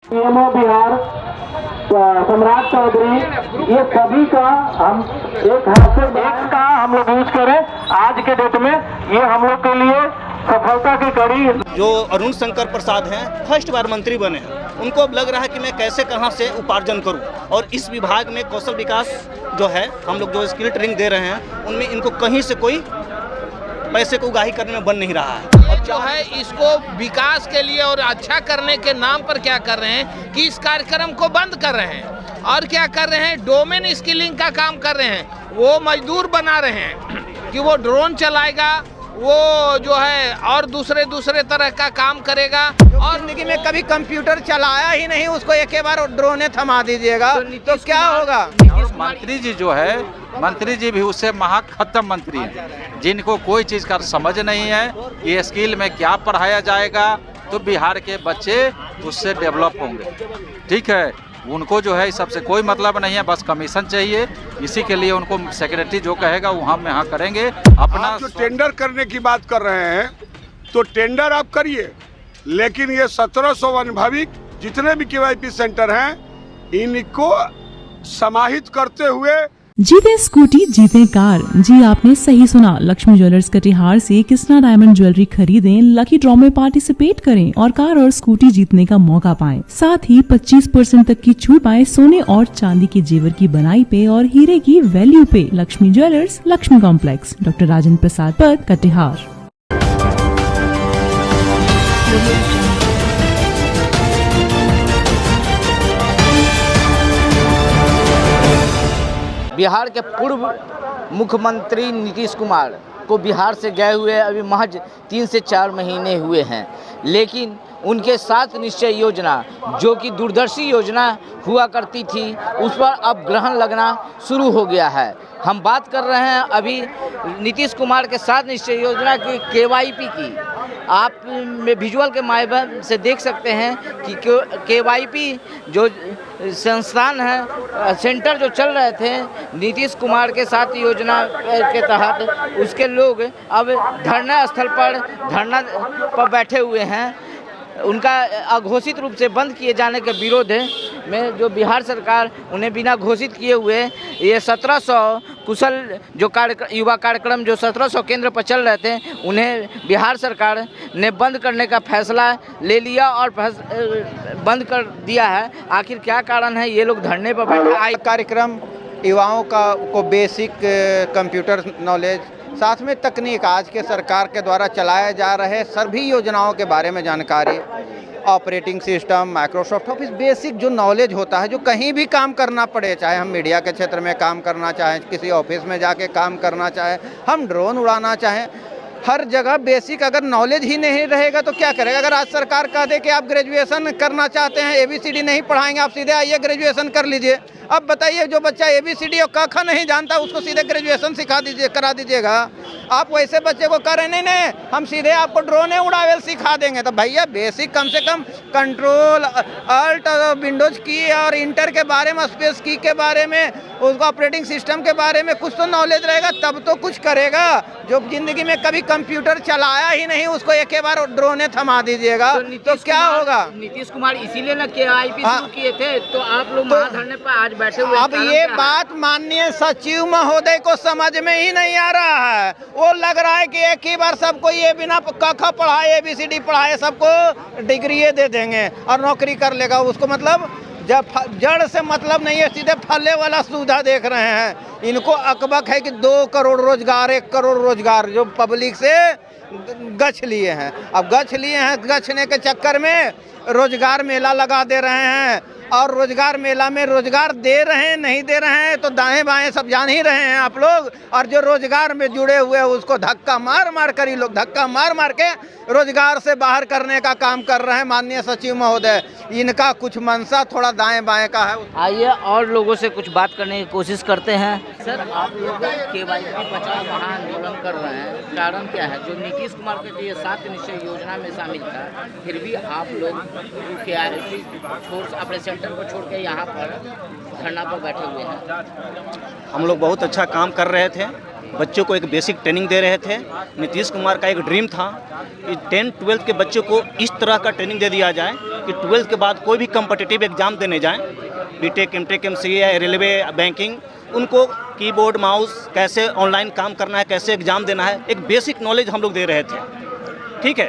PMO Bihar, सम्राट चौधरी, ये सभी का हम एक हाथ से बैग का हम लोग यूज करें आज के डेट में, ये हम लोग के लिए सफलता की कड़ी। जो अरुण शंकर प्रसाद हैं, फर्स्ट बार मंत्री बने हैं, उनको अब लग रहा है कि मैं कैसे कहां से उपार्जन करूं, और इस विभाग में कौशल विकास जो है, हम लोग जो स्किल ट्रेनिंग दे रहे हैं, उनमें इनको कहीं से कोई पैसे को उगाही करने में बन नहीं रहा है। जो है इसको विकास के लिए और अच्छा करने के नाम पर क्या कर रहे हैं कि इस कार्यक्रम को बंद कर रहे हैं, और क्या कर रहे हैं, डोमेन स्किलिंग का काम कर रहे हैं। वो मजदूर बना रहे हैं कि वो ड्रोन चलाएगा, वो जो है और दूसरे तरह का काम करेगा, और जिंदगी में कभी कंप्यूटर चलाया ही नहीं, उसको एक बार ड्रोन थमा दीजिएगा तो क्या होगा। मंत्री जी जो है, मंत्री जी भी उससे महाखत्म मंत्री हैं, जिनको कोई चीज़ का समझ नहीं है कि स्किल में क्या पढ़ाया जाएगा, तो बिहार के बच्चे उससे डेवलप होंगे। ठीक है, उनको जो है इस सबसे कोई मतलब नहीं है, बस कमीशन चाहिए। इसी के लिए उनको सेक्रेटरी जो कहेगा वो हम यहाँ करेंगे। अपना जो टेंडर करने की बात कर रहे हैं, तो टेंडर आप करिए, लेकिन ये 1700 अनुभविक जितने भी KYP सेंटर हैं, इनको समाहित करते हुए जीते स्कूटी जीते कार। जी आपने सही सुना, लक्ष्मी ज्वेलर्स कटिहार से कृष्णा डायमंड ज्वेलरी खरीदें, लकी ड्रॉ में पार्टिसिपेट करें और कार और स्कूटी जीतने का मौका पाएं। साथ ही 25% तक की छूट पाएं सोने और चांदी के जेवर की बनाई पे और हीरे की वैल्यू पे। Lakshmi jewellers, Lakshmi complex, doctor Rajendra Prasad Path, Katihar. Bihar के पूर्व मुख्यमंत्री नीतीश कुमार को बिहार से गए हुए अभी महज 3 से 4 महीने हुए हैं, लेकिन उनके 7 निश्चय योजना जो कि दूरदर्शी योजना हुआ करती थी, उस पर अब ग्रहण लगना शुरू हो गया है। हम बात कर रहे हैं अभी नीतीश कुमार के 7 निश्चय योजना की KYP की। आप विजुअल के माध्यम से देख सकते हैं कि KYP जो संस्थान है, सेंटर जो चल रहे थे नीतीश कुमार के 7 योजना के तहत, उसके लोग अब धरना स्थल पर बैठे हुए हैं। उनका अघोषित रूप से बंद किए जाने के विरोध में जो बिहार सरकार उन्हें बिना घोषित किए हुए ये 1700 कुशल जो युवा कार्यक्रम जो 1700 केंद्र पर चल रहे थे, उन्हें बिहार सरकार ने बंद करने का फैसला ले लिया और बंद कर दिया है। आखिर क्या कारण है, ये लोग धरने पर बैठे। कार्यक्रम युवाओं को बेसिक कंप्यूटर नॉलेज, साथ में तकनीक, आज के सरकार के द्वारा चलाए जा रहे सभी योजनाओं के बारे में जानकारी, operating system, Microsoft office, basic जो नॉलेज होता है, जो कहीं भी काम करना पड़े, चाहे हम मीडिया के क्षेत्र में काम करना चाहें, किसी ऑफिस में जाके काम करना चाहें, हम ड्रोन उड़ाना चाहें, हर जगह बेसिक अगर नॉलेज ही नहीं रहेगा तो क्या करेगा। अगर आज सरकार कह दे कि आप ग्रेजुएशन करना चाहते हैं, ABCD नहीं पढ़ाएंगे, आप सीधे आइए ग्रेजुएशन कर लीजिए। अब बताइए, जो बच्चा ABCD और क नहीं जानता उसको सीधे ग्रेजुएशन करा दीजिएगा। आप वैसे बच्चे को कह रहे नहीं हम सीधे आपको ड्रोन उड़ावे सिखा देंगे, तो भैया बेसिक कम से कम कंट्रोल अल्ट विंडोज की और इंटर के बारे में, स्पेस की के बारे में, उसको ऑपरेटिंग सिस्टम के बारे में कुछ तो नॉलेज रहेगा, तब तो कुछ करेगा। जो जिंदगी में कभी कंप्यूटर चलाया ही नहीं, उसको एक बार ड्रोन थमा दीजिएगा तो क्या होगा। नीतीश कुमार इसीलिए ना KYP शुरू किए थे, तो आप लोग धरने पर आज बैठे हुए। अब ये बात माननीय सचिव महोदय को समझ में ही नहीं आ रहा है। वो लग रहा है कि एक ही बार सबको ये बिना क पढ़ाए ABCD पढ़ाए सबको डिग्री दे देंगे और नौकरी कर लेगा। उसको मतलब जब जड़ से मतलब नहीं है, सीधे फले वाला सुविधा देख रहे हैं। इनको अकबक है कि 2 करोड़ रोजगार, 1 करोड़ रोजगार जो पब्लिक से गछ लिए हैं। अब गछ लिए हैं, गछने के चक्कर में रोजगार मेला लगा दे रहे हैं, और रोजगार मेला में रोजगार दे रहे हैं नहीं दे रहे हैं तो दाएं बाएं सब जान ही रहे हैं आप लोग। और जो रोजगार में जुड़े हुए हैं उसको धक्का मार कर ही लोग धक्का मार के रोजगार से बाहर करने का काम कर रहे हैं माननीय सचिव महोदय। इनका कुछ मंशा थोड़ा दाएं बाएं का है। आइए और लोगों से कुछ बात करने की कोशिश करते हैं। सर, आप लोग KYP बचाओ महाआंदोलन कर रहे हैं, कारण क्या है? जो नीतीश कुमार के लिए 7 निश्चय योजना में शामिल था, फिर भी आप लोग KYP अपने सेंटर को छोड़ के यहाँ पर धरना पर बैठे हुए हैं। हम लोग बहुत अच्छा काम कर रहे थे, बच्चों को एक बेसिक ट्रेनिंग दे रहे थे। नीतीश कुमार का एक ड्रीम था कि 10-12 के बच्चों को इस तरह का ट्रेनिंग दे दिया जाए कि 12th के बाद कोई भी कम्पिटिटिव एग्ज़ाम देने जाएं, BTech, MTech, MCA, railway, banking, उनको कीबोर्ड, माउस, कैसे ऑनलाइन काम करना है, कैसे एग्ज़ाम देना है, एक बेसिक नॉलेज हम लोग दे रहे थे। ठीक है,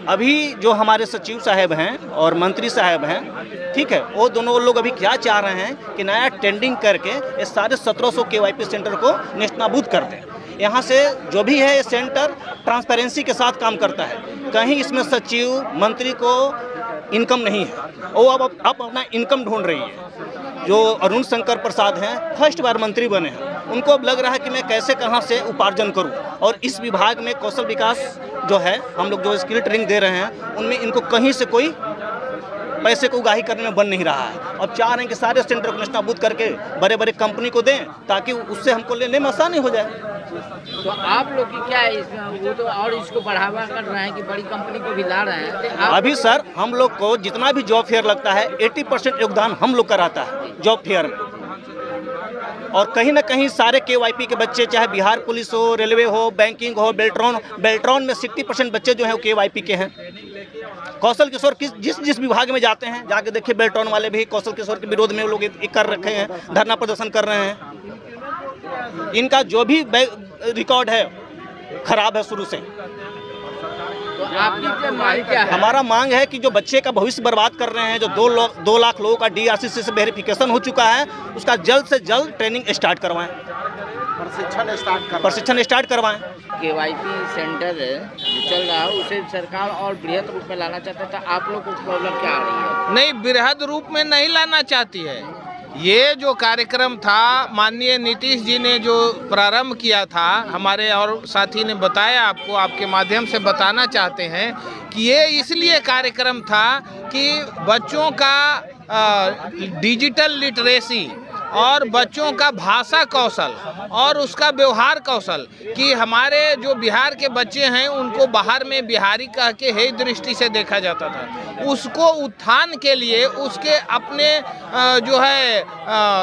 अभी जो हमारे सचिव साहब हैं और मंत्री साहब हैं, ठीक है, वो दोनों लोग अभी क्या चाह रहे हैं कि नया टेंडिंग करके ये सारे 1700 केवाईपी सेंटर को नेस्तनाबूद कर दें। यहाँ से जो भी है ये सेंटर ट्रांसपेरेंसी के साथ काम करता है, कहीं इसमें सचिव मंत्री को इनकम नहीं है, वो अब अपना इनकम ढूंढ रही है। जो अरुण शंकर प्रसाद हैं, फर्स्ट बार मंत्री बने हैं, उनको अब लग रहा है कि मैं कैसे कहाँ से उपार्जन करूं, और इस विभाग में कौशल विकास जो है, हम लोग जो स्किल ट्रेनिंग दे रहे हैं, उनमें इनको कहीं से कोई पैसे को उगाही करने में बन नहीं रहा है। अब चाह रहे हैं कि सारे सेंटर को नेस्तनाबूद करके बड़े बड़े कंपनी को दें, ताकि उससे हमको लेने में आसानी हो जाए। तो आप लोग की क्या है इसमें, वो तो और इसको बढ़ावा कर रहे हैं कि बड़ी कंपनी को भी ला रहे हैं, तो अभी सर हम लोग को जितना भी जॉब फेयर लगता है 80% योगदान हम लोग का रहता है जॉब फेयर में, और कहीं ना कहीं सारे केवाईपी के बच्चे, चाहे बिहार पुलिस हो, रेलवे हो, बैंकिंग हो, बेल्ट्रॉन में 60% बच्चे जो हैं वो केवाईपी के हैं। कौशल किशोर जिस विभाग में जाते हैं, जाके देखिए बेल्ट्रॉन वाले भी कौशल किशोर के विरोध में लोग कर रखे हैं, धरना प्रदर्शन कर रहे हैं। इनका जो भी रिकॉर्ड है खराब है शुरू से। तो आपकी क्या मांग क्या है? हमारा मांग है कि जो बच्चे का भविष्य बर्बाद कर रहे हैं, जो 2 लाख लोगों का DRCC से वेरिफिकेशन हो चुका है, उसका जल्द से जल्द ट्रेनिंग स्टार्ट करवाएं, प्रशिक्षण स्टार्ट करवाएं। केवाईपी सेंटर जो चल रहा है उसे सरकार और बृहद रूप में लाना चाहता था, आप लोग को प्रॉब्लम क्या आ रही है? नहीं, बृहद रूप में नहीं लाना चाहती है। ये जो कार्यक्रम था, माननीय नीतीश जी ने जो प्रारंभ किया था, हमारे और साथी ने बताया, आपको आपके माध्यम से बताना चाहते हैं कि ये इसलिए कार्यक्रम था कि बच्चों का डिजिटल लिटरेसी और बच्चों का भाषा कौशल और उसका व्यवहार कौशल, कि हमारे जो बिहार के बच्चे हैं उनको बाहर में बिहारी कह के हे दृष्टि से देखा जाता था, उसको उत्थान के लिए उसके अपने जो है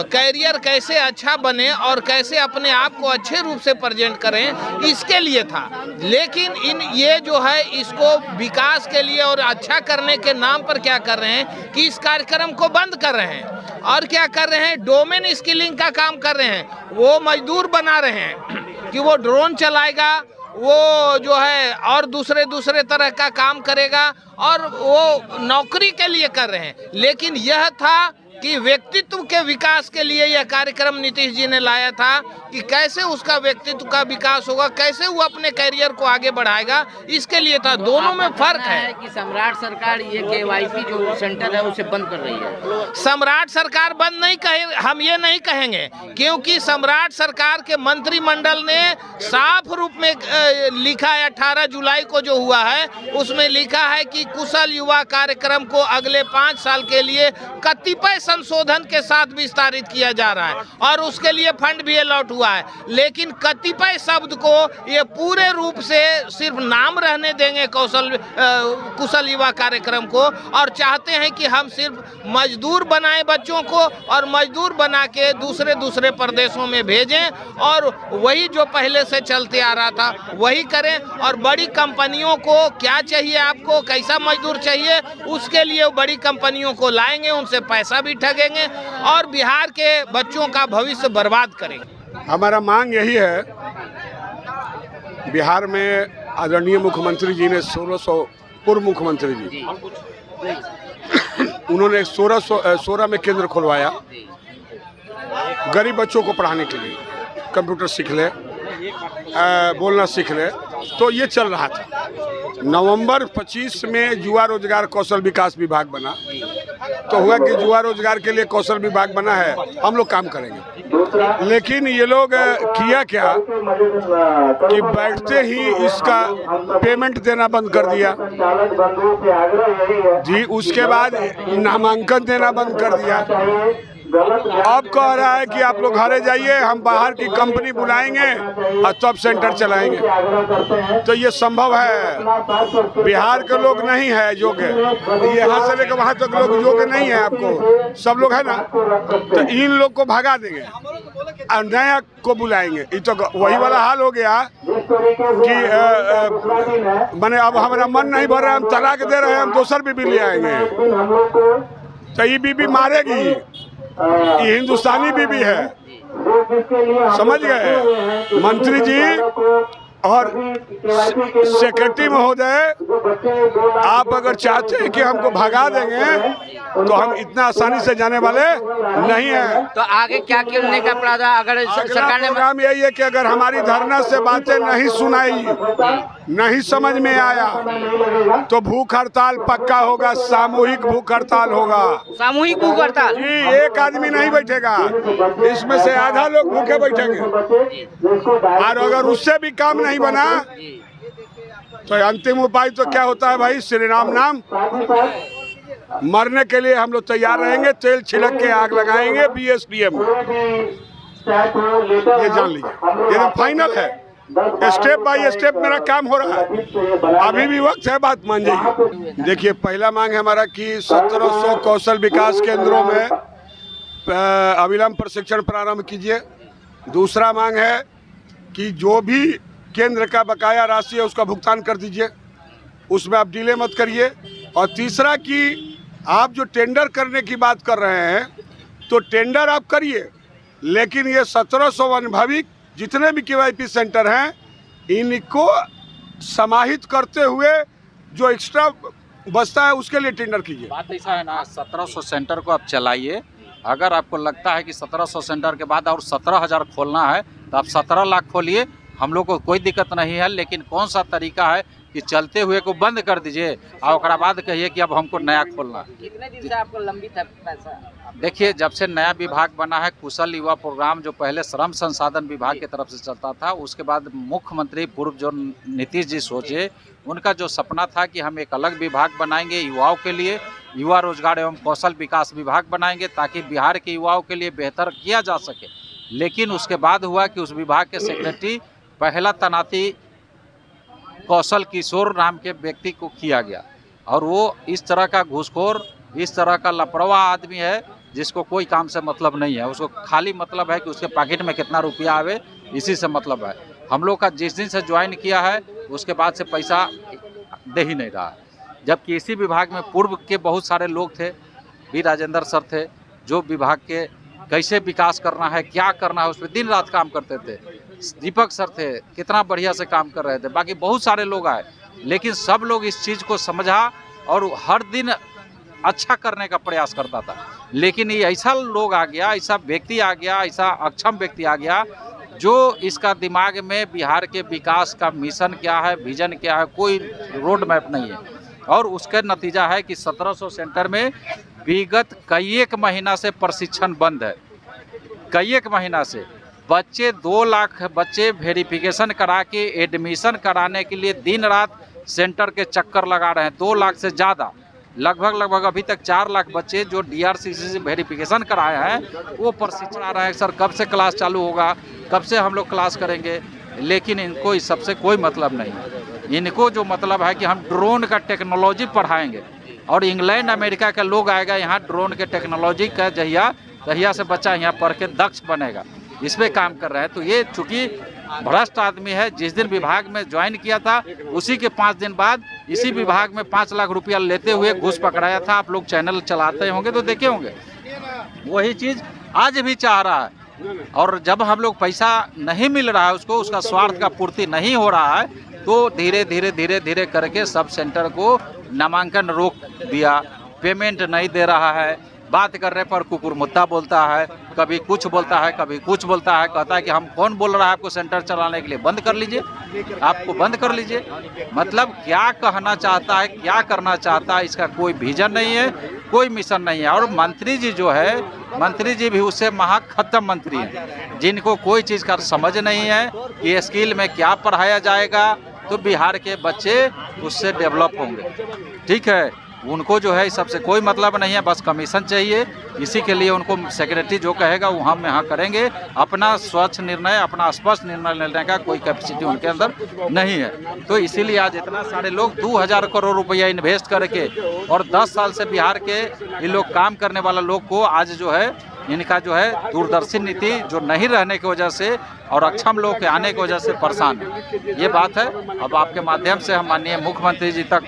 कैरियर कैसे अच्छा बने और कैसे अपने आप को अच्छे रूप से प्रेजेंट करें, इसके लिए था। लेकिन ये जो है इसको विकास के लिए और अच्छा करने के नाम पर क्या कर रहे हैं कि इस कार्यक्रम को बंद कर रहे हैं, और क्या कर रहे हैं, डोमेन स्किलिंग का काम कर रहे हैं। वो मजदूर बना रहे हैं कि वो ड्रोन चलाएगा, वो जो है और दूसरे तरह का काम करेगा, और वो नौकरी के लिए कर रहे हैं। लेकिन यह था कि व्यक्तित्व के विकास के लिए यह कार्यक्रम नीतीश जी ने लाया था कि कैसे उसका व्यक्तित्व का विकास होगा, कैसे वो अपने कैरियर को आगे बढ़ाएगा, इसके लिए था। दोनों में फर्क है कि सम्राट सरकार ये केवाईपी जो सेंटर है उसे बंद कर रही है। सम्राट सरकार बंद नहीं कहे, हम ये नहीं कहेंगे, क्योंकि सम्राट सरकार के मंत्रिमंडल ने साफ रूप में लिखा है, 18 जुलाई को जो हुआ है उसमें लिखा है कि कुशल युवा कार्यक्रम को अगले 5 साल के लिए कतिपय संशोधन के साथ विस्तारित किया जा रहा है, और उसके लिए फंड भी अलॉट हुआ है। लेकिन कतिपय शब्द को ये पूरे रूप से सिर्फ नाम रहने देंगे कुशल युवा कार्यक्रम को, और चाहते हैं कि हम सिर्फ मजदूर बनाएं बच्चों को, और मजदूर बना के दूसरे प्रदेशों में भेजें, और वही जो पहले से चलते आ रहा था वही करें। और बड़ी कंपनियों को क्या चाहिए, आपको कैसा मजदूर चाहिए, उसके लिए बड़ी कंपनियों को लाएंगे, उनसे पैसा भी ठगेंगे और बिहार के बच्चों का भविष्य बर्बाद करेंगे। हमारा मांग यही है, बिहार में आदरणीय मुख्यमंत्री जी ने 1600 पूर्व मुख्यमंत्री जी उन्होंने 16 में केंद्र खुलवाया गरीब बच्चों को पढ़ाने के लिए, कंप्यूटर सीख ले, बोलना सीख ले, तो ये चल रहा था। नवंबर 25 में युवा रोजगार कौशल विकास विभाग बना, तो हुआ कि युवा रोजगार के लिए कौशल विभाग बना है, हम लोग काम करेंगे। लेकिन ये लोग किया क्या कि बैठते ही इसका पेमेंट देना बंद कर दिया जी, उसके बाद नामांकन देना बंद कर दिया, अब कह रहा है कि आप लोग घरे जाइए, हम बाहर की कंपनी बुलाएंगे और तब सेंटर चलाएंगे। तो ये संभव है? बिहार के लोग नहीं है योग्य, यहाँ से लेकर वहाँ तक लोग योग्य नहीं है, आपको सब लोग है ना। तो इन लोग को भगा देंगे और नया को बुलाएंगे। ये तो वही वाला हाल हो गया कि मैंने अब हमारा मन नहीं भर रहा है, हम तलाक दे रहे हैं, हम दूसर बीबी ले आएंगे। तो ये बीबी मारेगी, ये हिंदुस्तानी बीबी है, समझ गए मंत्री जी और सेक्रेटरी महोदय। आप अगर चाहते हैं कि हमको भगा देंगे तो हम इतना आसानी से जाने वाले नहीं हैं। तो आगे क्या करने का प्रावधान अगर सरकार ने? प्रोग्राम यही है कि अगर हमारी धरना से बातें नहीं सुनाई, नहीं समझ में आया तो भूख हड़ताल पक्का होगा, सामूहिक भूख हड़ताल होगा। सामूहिक भूख हड़ताल जी, एक आदमी नहीं बैठेगा, इसमें से आधा लोग भूखे बैठेंगे। और अगर उससे भी काम नहीं बना तो अंतिम उपाय तो क्या होता है भाई? श्री राम नाम। मरने के लिए हम लोग तैयार रहेंगे, तेल छिड़क के आग लगाएंगे BSPM में। ये जान लीजिए, ये तो फाइनल है, स्टेप बाय स्टेप मेरा काम हो रहा है। अभी भी वक्त है, बात मान जाइए। देखिए, पहला मांग है हमारा कि 1700 कौशल विकास केंद्रों में अविलंब प्रशिक्षण प्रारंभ कीजिए। दूसरा मांग है कि जो भी केंद्र का बकाया राशि है उसका भुगतान कर दीजिए, उसमें आप डिले मत करिए। और तीसरा कि आप जो टेंडर करने की बात कर रहे हैं तो टेंडर आप करिए, लेकिन ये 1700 अनुभवी जितने भी KYP सेंटर हैं इनको समाहित करते हुए जो एक्स्ट्रा बचता है उसके लिए टेंडर कीजिए। बात ऐसा है ना, 1700 सेंटर को आप चलाइए। अगर आपको लगता है कि 1700 सेंटर के बाद और 17,000 खोलना है तो आप 17 लाख खोलिए, हम लोग को कोई दिक्कत नहीं है। लेकिन कौन सा तरीका है कि चलते हुए को बंद कर दीजिए और उसके बाद कहिए कि अब हमको नया खोलना है। कितने दिन से आपको लंबित है पैसा? देखिए, जब से नया विभाग बना है कुशल युवा प्रोग्राम, जो पहले श्रम संसाधन विभाग की तरफ से चलता था, उसके बाद मुख्यमंत्री पूर्व जो नीतीश जी सोचे, उनका जो सपना था कि हम एक अलग विभाग बनाएंगे युवाओं के लिए, युवा रोजगार एवं कौशल विकास विभाग बनाएंगे ताकि बिहार के युवाओं के लिए बेहतर किया जा सके। लेकिन उसके बाद हुआ कि उस विभाग के सेक्रेटरी पहला तैनाती कौशल किशोर नाम के व्यक्ति को किया गया, और वो इस तरह का घूसखोर, इस तरह का लापरवाह आदमी है जिसको कोई काम से मतलब नहीं है। उसको खाली मतलब है कि उसके पॉकेट में कितना रुपया आवे, इसी से मतलब है। हम लोग का जिस दिन से ज्वाइन किया है उसके बाद से पैसा दे ही नहीं रहा। जबकि इसी विभाग में पूर्व के बहुत सारे लोग थे, वी राजेंद्र सर थे, जो विभाग के कैसे विकास करना है, क्या करना है, उस पर दिन रात काम करते थे। दीपक सर थे, कितना बढ़िया से काम कर रहे थे। बाकी बहुत सारे लोग आए, लेकिन सब लोग इस चीज़ को समझा और हर दिन अच्छा करने का प्रयास करता था। लेकिन ये ऐसा लोग आ गया, ऐसा व्यक्ति आ गया, ऐसा अक्षम व्यक्ति आ गया जो इसका दिमाग में बिहार के विकास का मिशन क्या है, विजन क्या है, कोई रोड मैप नहीं है। और उसका नतीजा है कि 1700 सेंटर में विगत कई एक महीना से प्रशिक्षण बंद है। कई एक महीना से बच्चे 2 लाख बच्चे वेरिफिकेशन करा के एडमिशन कराने के लिए दिन रात सेंटर के चक्कर लगा रहे हैं। 2 लाख से ज़्यादा, लगभग अभी तक 4 लाख बच्चे जो DRCC से वेरिफिकेशन कराए हैं वो प्रशिक्षण आ रहे हैं। सर कब से क्लास चालू होगा, कब से हम लोग क्लास करेंगे? लेकिन इनको इस सबसे कोई मतलब नहीं है। इनको जो मतलब है कि हम ड्रोन का टेक्नोलॉजी पढ़ाएंगे और इंग्लैंड अमेरिका के लोग आएगा यहाँ ड्रोन के टेक्नोलॉजी का जहिया से बच्चा यहाँ पढ़ के दक्ष बनेगा, इस पर काम कर रहे हैं। तो ये चूँकि भ्रष्ट आदमी है, जिस दिन विभाग में ज्वाइन किया था उसी के 5 दिन बाद इसी विभाग में 5 लाख रुपया लेते हुए घूस पकड़ाया था। आप लोग चैनल चलाते होंगे तो देखे होंगे। वही चीज़ आज भी चाह रहा है, और जब हम लोग पैसा नहीं मिल रहा है उसको, उसका स्वार्थ का पूर्ति नहीं हो रहा है, तो धीरे धीरे करके सब सेंटर को नामांकन रोक दिया, पेमेंट नहीं दे रहा है, बात करने पर कुकुर मुद्दा बोलता है, कभी कुछ बोलता है, कभी कुछ बोलता है, कहता है कि हम कौन बोल रहा है आपको सेंटर चलाने के लिए, बंद कर लीजिए, आपको बंद कर लीजिए। मतलब क्या कहना चाहता है, क्या करना चाहता है, इसका कोई विजन नहीं है, कोई मिशन नहीं है। और मंत्री जी जो है, मंत्री जी भी उससे महाखत्म मंत्री हैं, जिनको कोई चीज़ का समझ नहीं है कि स्किल में क्या पढ़ाया जाएगा तो बिहार के बच्चे उससे डेवलप होंगे। ठीक है, उनको जो है इस सबसे कोई मतलब नहीं है, बस कमीशन चाहिए। इसी के लिए उनको सेक्रेटरी जो कहेगा वो हम यहाँ करेंगे। अपना स्वच्छ निर्णय, अपना स्पष्ट निर्णय लेने का कोई कैपेसिटी उनके अंदर नहीं है। तो इसीलिए आज इतना सारे लोग 2000 करोड़ रुपया इन्वेस्ट करके और 10 साल से बिहार के ये लोग काम करने वाला लोग को आज जो है इनका जो है दूरदर्शी नीति जो नहीं रहने की वजह से और अक्षम लोग के आने की वजह से परेशान है। ये बात है। अब आपके माध्यम से हम माननीय मुख्यमंत्री जी तक,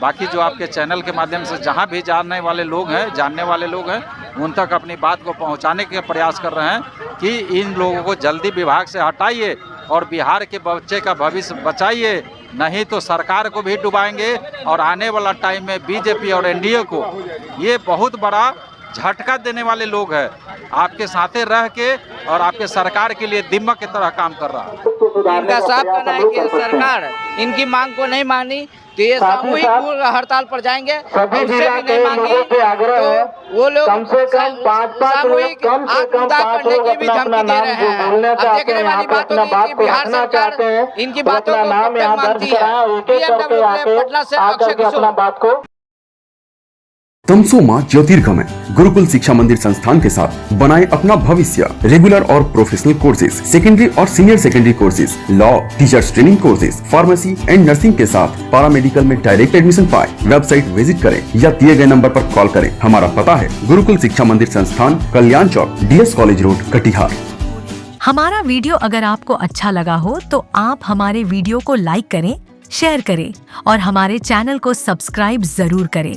बाकी जो आपके चैनल के माध्यम से जहां भी जानने वाले लोग हैं उन तक अपनी बात को पहुंचाने के प्रयास कर रहे हैं कि इन लोगों को जल्दी विभाग से हटाइए और बिहार के बच्चे का भविष्य बचाइए, नहीं तो सरकार को भी डुबाएंगे और आने वाला टाइम में बीजेपी और एनडीए को ये बहुत बड़ा झटका देने वाले लोग हैं। आपके साथे रह के और आपके सरकार के लिए दिम्मक की तरह काम कर रहा है। इनका साफ कहना है कि सरकार इनकी मांग को नहीं मानी तो ये सामूहिक हड़ताल पर जाएंगे। सभी जिला के लोगों से आग्रह है वो लोग कम से कम 5 लोग, कम से कम 5 लोग अपना नाम जो बोलना चाहते हैं, यहाँ पे अपना बात को रखना चाहते हैं, इनकी तो अपना नाम यहाँ दर्ज कराएं, एक-एक करके आकर के अपना बात को। तमसो मां ज्योतिर्गमय गुरुकुल शिक्षा मंदिर संस्थान के साथ बनाए अपना भविष्य। रेगुलर और प्रोफेशनल कोर्सेज, सेकेंडरी और senior secondary courses, law, teachers training courses, pharmacy and nursing के साथ पैरामेडिकल में डायरेक्ट एडमिशन पाए। वेबसाइट विजिट करें या दिए गए नंबर पर कॉल करें। हमारा पता है गुरुकुल शिक्षा मंदिर संस्थान, कल्याण चौक, DS कॉलेज रोड, कटिहार। हमारा वीडियो अगर आपको अच्छा लगा हो तो आप हमारे वीडियो को लाइक करें, शेयर करें और हमारे चैनल को सब्सक्राइब जरूर करें।